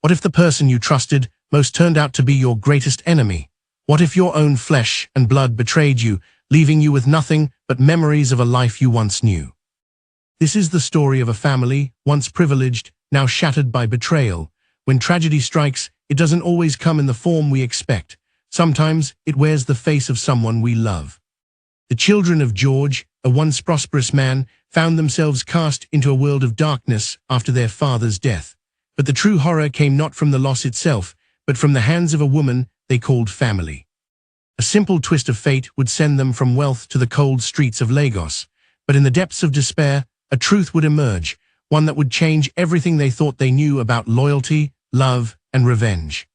What if the person you trusted most turned out to be your greatest enemy? What if your own flesh and blood betrayed you, leaving you with nothing but memories of a life you once knew? This is the story of a family, once privileged, now shattered by betrayal. When tragedy strikes, it doesn't always come in the form we expect. Sometimes it wears the face of someone we love. The children of George, a once prosperous man, found themselves cast into a world of darkness after their father's death. But the true horror came not from the loss itself, but from the hands of a woman they called family. A simple twist of fate would send them from wealth to the cold streets of Lagos. But in the depths of despair, a truth would emerge, one that would change everything they thought they knew about loyalty, love, and revenge.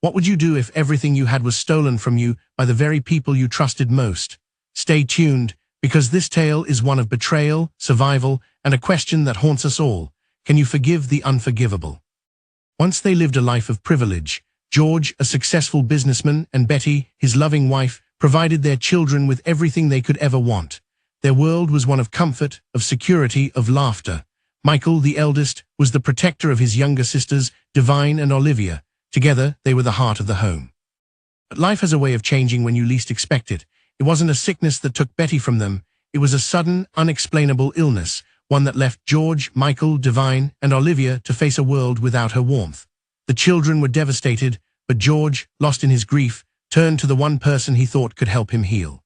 What would you do if everything you had was stolen from you by the very people you trusted most? Stay tuned, because this tale is one of betrayal, survival, and a question that haunts us all. Can you forgive the unforgivable? Once they lived a life of privilege. George, a successful businessman, and Betty, his loving wife, provided their children with everything they could ever want. Their world was one of comfort, of security, of laughter. Michael, the eldest, was the protector of his younger sisters, Divine and Olivia. Together, they were the heart of the home. But life has a way of changing when you least expect it. It wasn't a sickness that took Betty from them. It was a sudden, unexplainable illness, one that left George, Michael, Divine, and Olivia to face a world without her warmth. The children were devastated, but George, lost in his grief, turned to the one person he thought could help him heal.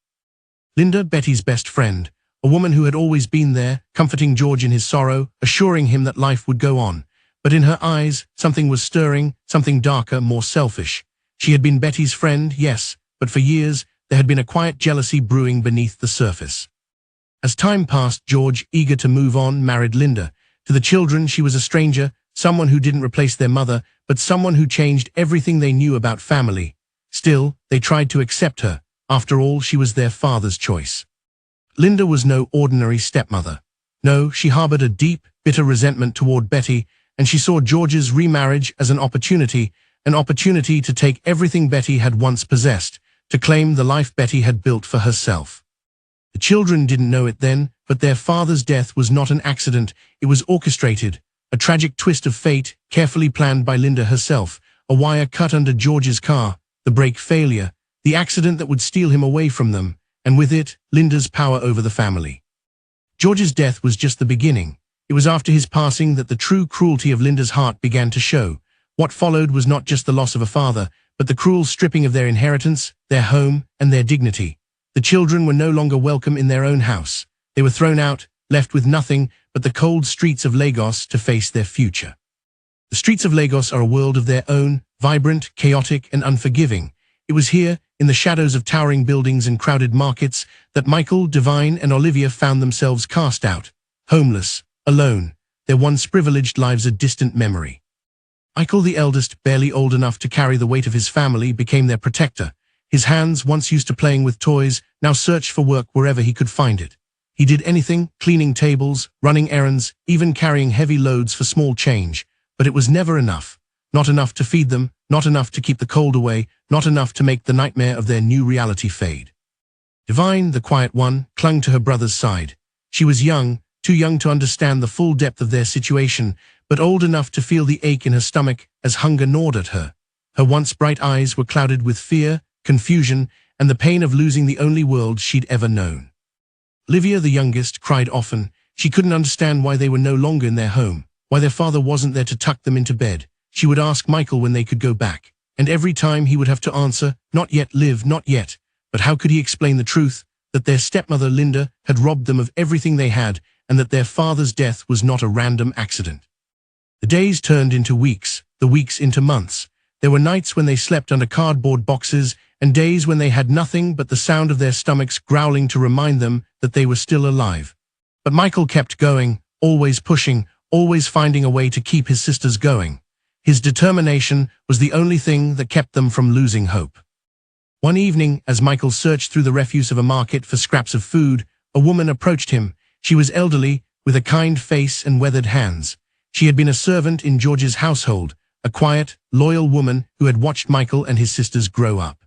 Linda, Betty's best friend, a woman who had always been there, comforting George in his sorrow, assuring him that life would go on. But in her eyes, something was stirring, something darker, more selfish. She had been Betty's friend, yes, but for years, there had been a quiet jealousy brewing beneath the surface. As time passed, George, eager to move on, married Linda. To the children, she was a stranger, someone who didn't replace their mother, but someone who changed everything they knew about family. Still, they tried to accept her. After all, she was their father's choice. Linda was no ordinary stepmother. No, she harbored a deep, bitter resentment toward Betty, and she saw George's remarriage as an opportunity to take everything Betty had once possessed, to claim the life Betty had built for herself. The children didn't know it then, but their father's death was not an accident. It was orchestrated, a tragic twist of fate, carefully planned by Linda herself. A wire cut under George's car, the brake failure, the accident that would steal him away from them, and with it, Linda's power over the family. George's death was just the beginning. It was after his passing that the true cruelty of Linda's heart began to show. What followed was not just the loss of a father, but the cruel stripping of their inheritance, their home, and their dignity. The children were no longer welcome in their own house. They were thrown out, left with nothing but the cold streets of Lagos to face their future. The streets of Lagos are a world of their own, vibrant, chaotic, and unforgiving. It was here, in the shadows of towering buildings and crowded markets, that Michael, Divine, and Olivia found themselves cast out, homeless, alone, their once privileged lives a distant memory. Michael, the eldest, barely old enough to carry the weight of his family, became their protector. His hands, once used to playing with toys, now searched for work wherever he could find it. He did anything, cleaning tables, running errands, even carrying heavy loads for small change. But it was never enough. Not enough to feed them, not enough to keep the cold away, not enough to make the nightmare of their new reality fade. Divine, the quiet one, clung to her brother's side. She was young, too young to understand the full depth of their situation, but old enough to feel the ache in her stomach as hunger gnawed at her. Her once bright eyes were clouded with fear, confusion, and the pain of losing the only world she'd ever known. Olivia, the youngest, cried often. She couldn't understand why they were no longer in their home, why their father wasn't there to tuck them into bed. She would ask Michael when they could go back, and every time he would have to answer, "Not yet, Liv, not yet." But how could he explain the truth, that their stepmother Linda had robbed them of everything they had, and that their father's death was not a random accident? The days turned into weeks, the weeks into months. There were nights when they slept under cardboard boxes, and days when they had nothing but the sound of their stomachs growling to remind them that they were still alive. But Michael kept going, always pushing, always finding a way to keep his sisters going. His determination was the only thing that kept them from losing hope. One evening, as Michael searched through the refuse of a market for scraps of food, a woman approached him. She was elderly, with a kind face and weathered hands. She had been a servant in George's household, a quiet, loyal woman who had watched Michael and his sisters grow up.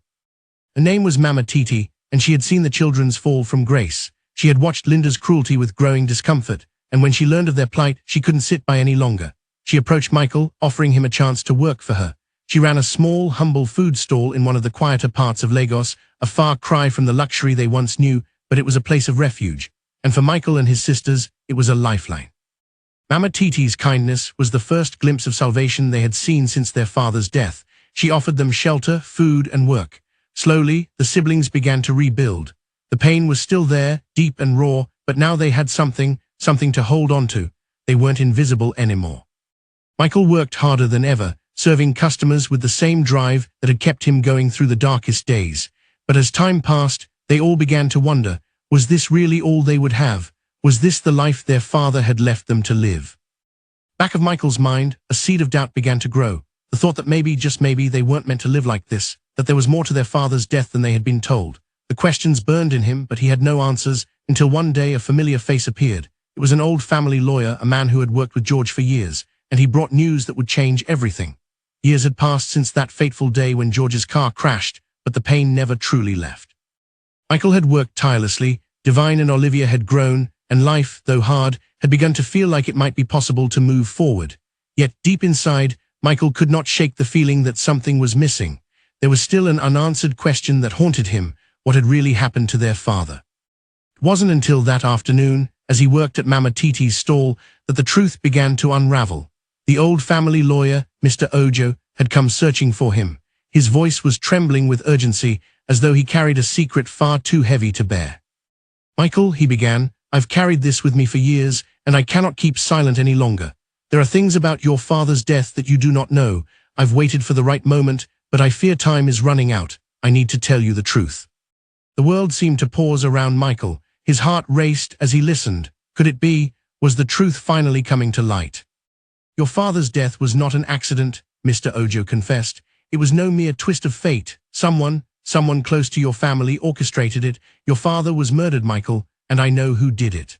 Her name was Mama Titi, and she had seen the children's fall from grace. She had watched Linda's cruelty with growing discomfort, and when she learned of their plight, she couldn't sit by any longer. She approached Michael, offering him a chance to work for her. She ran a small, humble food stall in one of the quieter parts of Lagos, a far cry from the luxury they once knew, but it was a place of refuge. And for Michael and his sisters, it was a lifeline. Mama Titi's kindness was the first glimpse of salvation they had seen since their father's death. She offered them shelter, food, and work. Slowly, the siblings began to rebuild. The pain was still there, deep and raw, but now they had something to hold on to. They weren't invisible anymore. Michael worked harder than ever, serving customers with the same drive that had kept him going through the darkest days. But as time passed, they all began to wonder, was this really all they would have? Was this the life their father had left them to live? Back of Michael's mind, a seed of doubt began to grow. The thought that maybe, just maybe, they weren't meant to live like this, that there was more to their father's death than they had been told. The questions burned in him, but he had no answers, until one day a familiar face appeared. It was an old family lawyer, a man who had worked with George for years, and he brought news that would change everything. Years had passed since that fateful day when George's car crashed, but the pain never truly left. Michael had worked tirelessly, Divine and Olivia had grown, and life, though hard, had begun to feel like it might be possible to move forward. Yet deep inside, Michael could not shake the feeling that something was missing. There was still an unanswered question that haunted him: what had really happened to their father? It wasn't until that afternoon, as he worked at Mama Titi's stall, that the truth began to unravel. The old family lawyer, Mr. Ojo, had come searching for him. His voice was trembling with urgency, as though he carried a secret far too heavy to bear. "Michael," he began, "I've carried this with me for years, and I cannot keep silent any longer. There are things about your father's death that you do not know. I've waited for the right moment, but I fear time is running out. I need to tell you the truth." The world seemed to pause around Michael. His heart raced as he listened. Could it be? Was the truth finally coming to light? "Your father's death was not an accident," Mr. Ojo confessed. "It was no mere twist of fate. Someone close to your family orchestrated it. Your father was murdered, Michael, and I know who did it."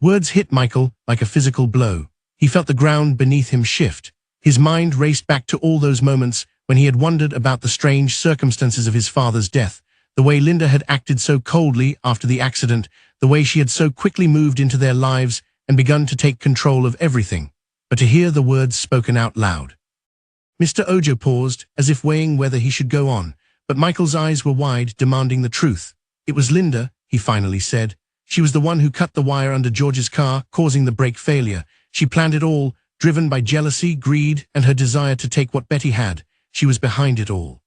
Words hit Michael like a physical blow. He felt the ground beneath him shift. His mind raced back to all those moments when he had wondered about the strange circumstances of his father's death, the way Linda had acted so coldly after the accident, the way she had so quickly moved into their lives and begun to take control of everything. But to hear the words spoken out loud. Mr. Ojo paused, as if weighing whether he should go on, but Michael's eyes were wide, demanding the truth. "It was Linda," he finally said. "She was the one who cut the wire under George's car, causing the brake failure. She planned it all, driven by jealousy, greed, and her desire to take what Betty had. She was behind it all."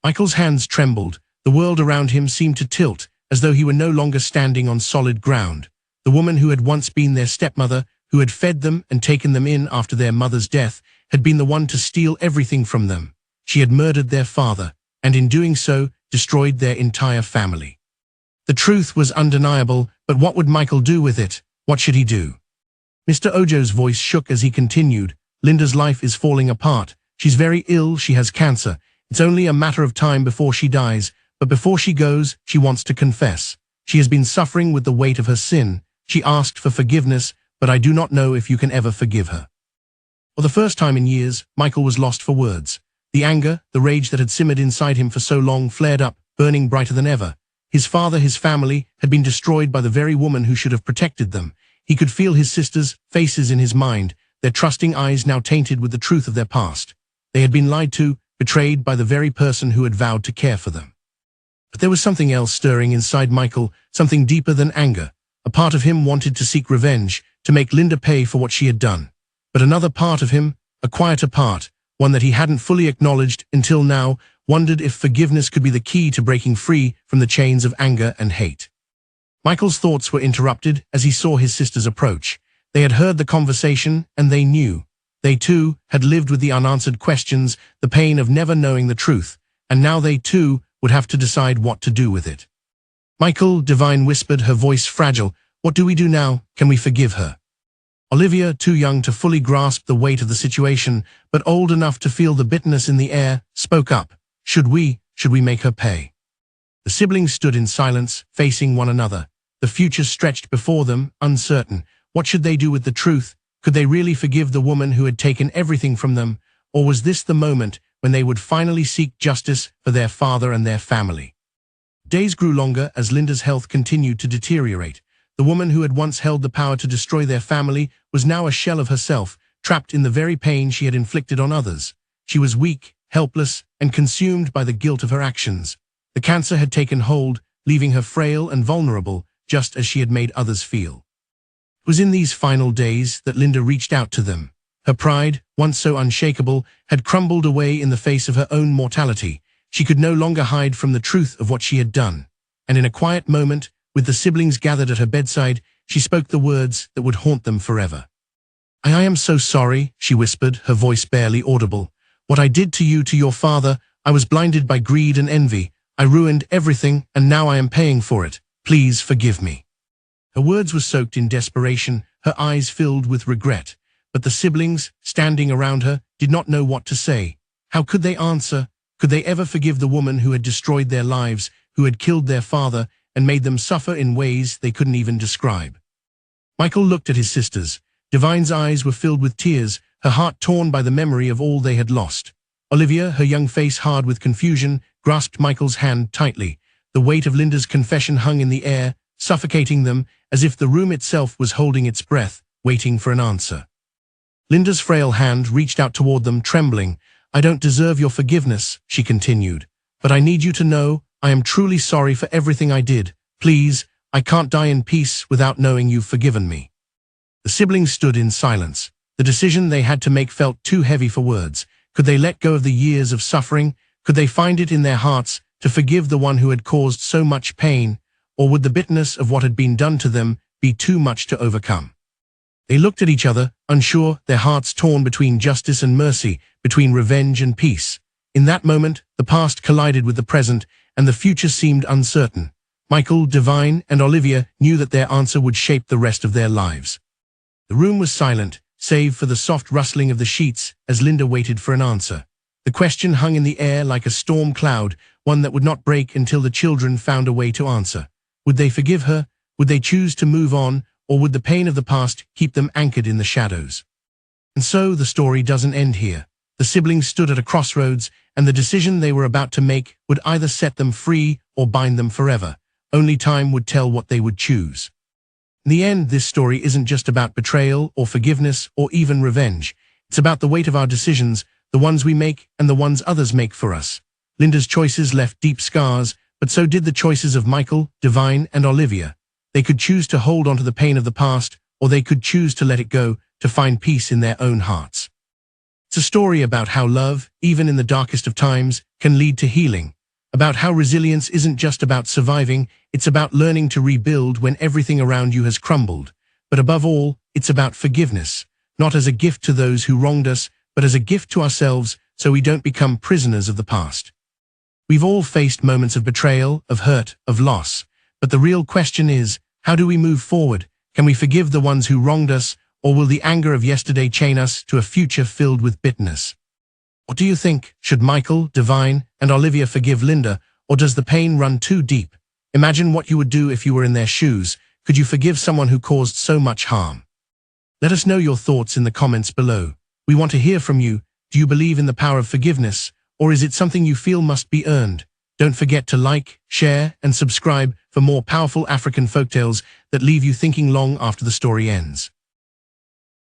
Michael's hands trembled. The world around him seemed to tilt, as though he were no longer standing on solid ground. The woman who had once been their stepmother, who had fed them and taken them in after their mother's death, had been the one to steal everything from them. She had murdered their father, and in doing so, destroyed their entire family. The truth was undeniable, but what would Michael do with it? What should he do? Mr. Ojo's voice shook as he continued. "Linda's life is falling apart. She's very ill, she has cancer. It's only a matter of time before she dies, but before she goes, she wants to confess. She has been suffering with the weight of her sin. She asked for forgiveness, but I do not know if you can ever forgive her." For the first time in years, Michael was lost for words. The anger, the rage that had simmered inside him for so long flared up, burning brighter than ever. His father, his family, had been destroyed by the very woman who should have protected them. He could feel his sisters' faces in his mind, their trusting eyes now tainted with the truth of their past. They had been lied to, betrayed by the very person who had vowed to care for them. But there was something else stirring inside Michael, something deeper than anger. A part of him wanted to seek revenge, to make Linda pay for what she had done. But another part of him, a quieter part, one that he hadn't fully acknowledged until now, wondered if forgiveness could be the key to breaking free from the chains of anger and hate. Michael's thoughts were interrupted as he saw his sisters approach. They had heard the conversation, and they knew. They too had lived with the unanswered questions, the pain of never knowing the truth, and now they too would have to decide what to do with it. "Michael," Divine whispered, her voice fragile, "what do we do now? Can we forgive her?" Olivia, too young to fully grasp the weight of the situation, but old enough to feel the bitterness in the air, spoke up. Should we make her pay?" The siblings stood in silence, facing one another. The future stretched before them, uncertain. What should they do with the truth? Could they really forgive the woman who had taken everything from them? Or was this the moment when they would finally seek justice for their father and their family? Days grew longer as Linda's health continued to deteriorate. The woman who had once held the power to destroy their family was now a shell of herself, trapped in the very pain she had inflicted on others. She was weak, helpless, and consumed by the guilt of her actions. The cancer had taken hold, leaving her frail and vulnerable, just as she had made others feel. It was in these final days that Linda reached out to them. Her pride, once so unshakable, had crumbled away in the face of her own mortality. She could no longer hide from the truth of what she had done. And in a quiet moment, with the siblings gathered at her bedside, she spoke the words that would haunt them forever. I am so sorry," she whispered, her voice barely audible. "What I did to you, to your father, I was blinded by greed and envy. I ruined everything, and now I am paying for it. Please forgive me." Her words were soaked in desperation, her eyes filled with regret. But the siblings, standing around her, did not know what to say. How could they answer? Could they ever forgive the woman who had destroyed their lives, who had killed their father, and made them suffer in ways they couldn't even describe? Michael looked at his sisters. Divine's eyes were filled with tears, her heart torn by the memory of all they had lost. Olivia, her young face hard with confusion, grasped Michael's hand tightly. The weight of Linda's confession hung in the air, suffocating them, as if the room itself was holding its breath, waiting for an answer. Linda's frail hand reached out toward them, trembling. "I don't deserve your forgiveness," she continued. "But I need you to know I am truly sorry for everything I did. Please, I can't die in peace without knowing you've forgiven me." The siblings stood in silence. The decision they had to make felt too heavy for words. Could they let go of the years of suffering? Could they find it in their hearts to forgive the one who had caused so much pain? Or would the bitterness of what had been done to them be too much to overcome? They looked at each other, unsure, their hearts torn between justice and mercy, between revenge and peace. In that moment, the past collided with the present, and the future seemed uncertain. Michael, Divine, and Olivia knew that their answer would shape the rest of their lives. The room was silent, save for the soft rustling of the sheets as Linda waited for an answer. The question hung in the air like a storm cloud, one that would not break until the children found a way to answer. Would they forgive her? Would they choose to move on? Or would the pain of the past keep them anchored in the shadows? And so the story doesn't end here. The siblings stood at a crossroads, and the decision they were about to make would either set them free or bind them forever. Only time would tell what they would choose. In the end, this story isn't just about betrayal or forgiveness or even revenge. It's about the weight of our decisions, the ones we make and the ones others make for us. Linda's choices left deep scars, but so did the choices of Michael, Divine, and Olivia. They could choose to hold onto the pain of the past, or they could choose to let it go, to find peace in their own hearts. It's a story about how love, even in the darkest of times, can lead to healing. About how resilience isn't just about surviving, it's about learning to rebuild when everything around you has crumbled. But above all, it's about forgiveness, not as a gift to those who wronged us, but as a gift to ourselves so we don't become prisoners of the past. We've all faced moments of betrayal, of hurt, of loss. But the real question is, how do we move forward? Can we forgive the ones who wronged us, or will the anger of yesterday chain us to a future filled with bitterness? What do you think? Should Michael, Divine, and Olivia forgive Linda, or does the pain run too deep? Imagine what you would do if you were in their shoes. Could you forgive someone who caused so much harm? Let us know your thoughts in the comments below. We want to hear from you. Do you believe in the power of forgiveness, or is it something you feel must be earned? Don't forget to like, share, and subscribe for more powerful African folktales that leave you thinking long after the story ends.